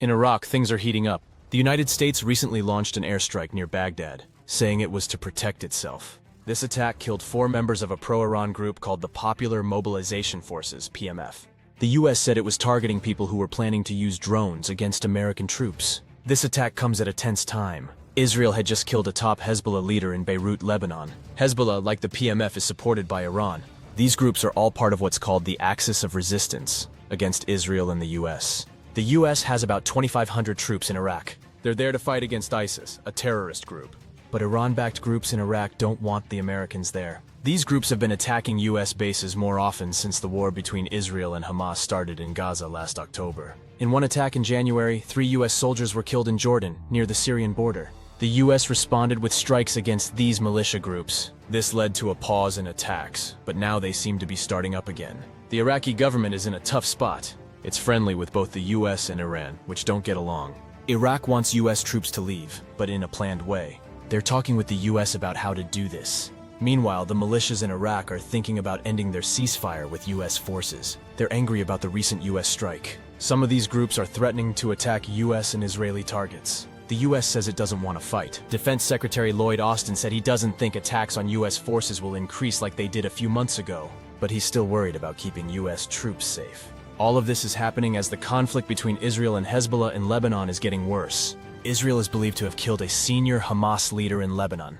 In Iraq, things are heating up. The United States recently launched an airstrike near Baghdad, saying it was to protect itself. This attack killed 4 members of a pro-Iran group called the Popular Mobilization Forces, PMF. The US said it was targeting people who were planning to use drones against American troops. This attack comes at a tense time. Israel had just killed a top Hezbollah leader in Beirut, Lebanon. Hezbollah, like the PMF, is supported by Iran. These groups are all part of what's called the Axis of Resistance against Israel and the US. The US has about 2,500 troops in Iraq. They're there to fight against ISIS, a terrorist group. But Iran-backed groups in Iraq don't want the Americans there. These groups have been attacking US bases more often since the war between Israel and Hamas started in Gaza last October. In one attack in January, 3 US soldiers were killed in Jordan, near the Syrian border. The US responded with strikes against these militia groups. This led to a pause in attacks, but now they seem to be starting up again. The Iraqi government is in a tough spot. It's friendly with both the US and Iran, which don't get along. Iraq wants US troops to leave, but in a planned way. They're talking with the US about how to do this. Meanwhile, the militias in Iraq are thinking about ending their ceasefire with US forces. They're angry about the recent US strike. Some of these groups are threatening to attack US and Israeli targets. The US says it doesn't want to fight. Defense Secretary Lloyd Austin said he doesn't think attacks on US forces will increase like they did a few months ago, but he's still worried about keeping US troops safe. All of this is happening as the conflict between Israel and Hezbollah in Lebanon is getting worse. Israel is believed to have killed a senior Hamas leader in Lebanon,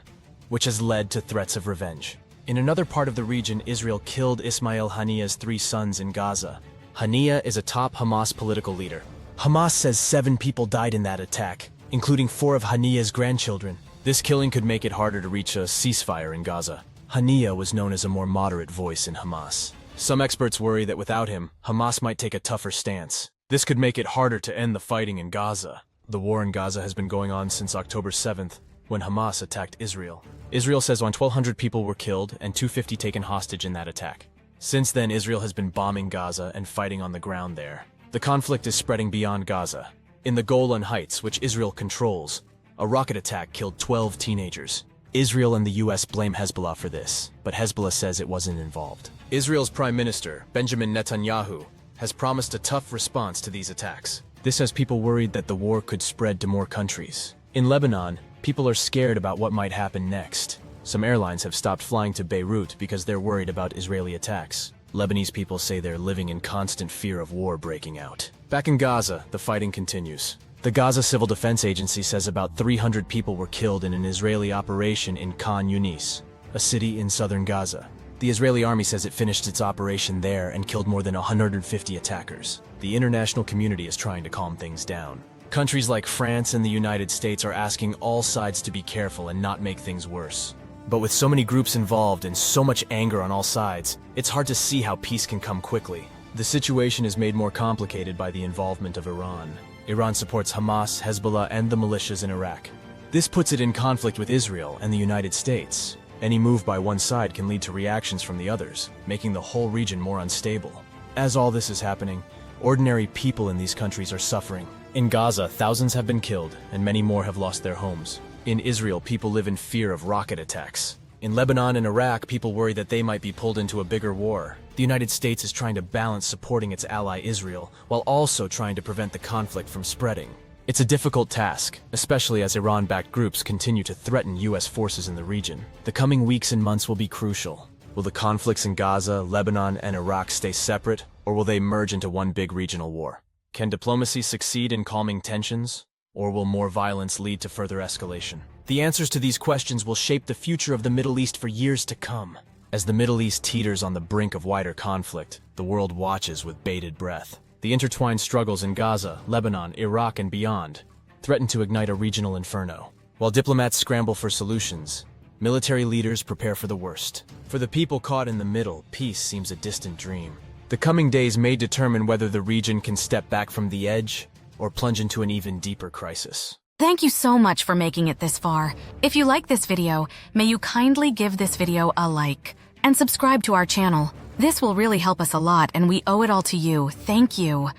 which has led to threats of revenge. In another part of the region, Israel killed Ismail Haniyeh's 3 sons in Gaza. Haniyeh is a top Hamas political leader. Hamas says 7 people died in that attack, including 4 of Haniyeh's grandchildren. This killing could make it harder to reach a ceasefire in Gaza. Haniyeh was known as a more moderate voice in Hamas. Some experts worry that without him, Hamas might take a tougher stance. This could make it harder to end the fighting in Gaza. The war in Gaza has been going on since October 7th, when Hamas attacked Israel. Israel says 1,200 people were killed and 250 taken hostage in that attack. Since then, Israel has been bombing Gaza and fighting on the ground there. The conflict is spreading beyond Gaza. In the Golan Heights, which Israel controls, a rocket attack killed 12 teenagers. Israel and the US blame Hezbollah for this, but Hezbollah says it wasn't involved. Israel's Prime Minister, Benjamin Netanyahu, has promised a tough response to these attacks. This has people worried that the war could spread to more countries. In Lebanon, people are scared about what might happen next. Some airlines have stopped flying to Beirut because they're worried about Israeli attacks. Lebanese people say they're living in constant fear of war breaking out. Back in Gaza, the fighting continues. The Gaza Civil Defense Agency says about 300 people were killed in an Israeli operation in Khan Yunis, a city in southern Gaza. The Israeli army says it finished its operation there and killed more than 150 attackers. The international community is trying to calm things down. Countries like France and the United States are asking all sides to be careful and not make things worse. But with so many groups involved and so much anger on all sides, it's hard to see how peace can come quickly. The situation is made more complicated by the involvement of Iran. Iran supports Hamas, Hezbollah, and the militias in Iraq. This puts it in conflict with Israel and the United States. Any move by one side can lead to reactions from the others, making the whole region more unstable. As all this is happening, ordinary people in these countries are suffering. In Gaza, thousands have been killed, and many more have lost their homes. In Israel, people live in fear of rocket attacks. In Lebanon and Iraq, people worry that they might be pulled into a bigger war. The United States is trying to balance supporting its ally Israel, while also trying to prevent the conflict from spreading. It's a difficult task, especially as Iran-backed groups continue to threaten US forces in the region. The coming weeks and months will be crucial. Will the conflicts in Gaza, Lebanon, and Iraq stay separate, or will they merge into one big regional war? Can diplomacy succeed in calming tensions, or will more violence lead to further escalation? The answers to these questions will shape the future of the Middle East for years to come. As the Middle East teeters on the brink of wider conflict, the world watches with bated breath. The intertwined struggles in Gaza, Lebanon, Iraq, and beyond threaten to ignite a regional inferno. While diplomats scramble for solutions, military leaders prepare for the worst. For the people caught in the middle, peace seems a distant dream. The coming days may determine whether the region can step back from the edge or plunge into an even deeper crisis. Thank you so much for making it this far. If you like this video, may you kindly give this video a like and subscribe to our channel. This will really help us a lot and we owe it all to you. Thank you.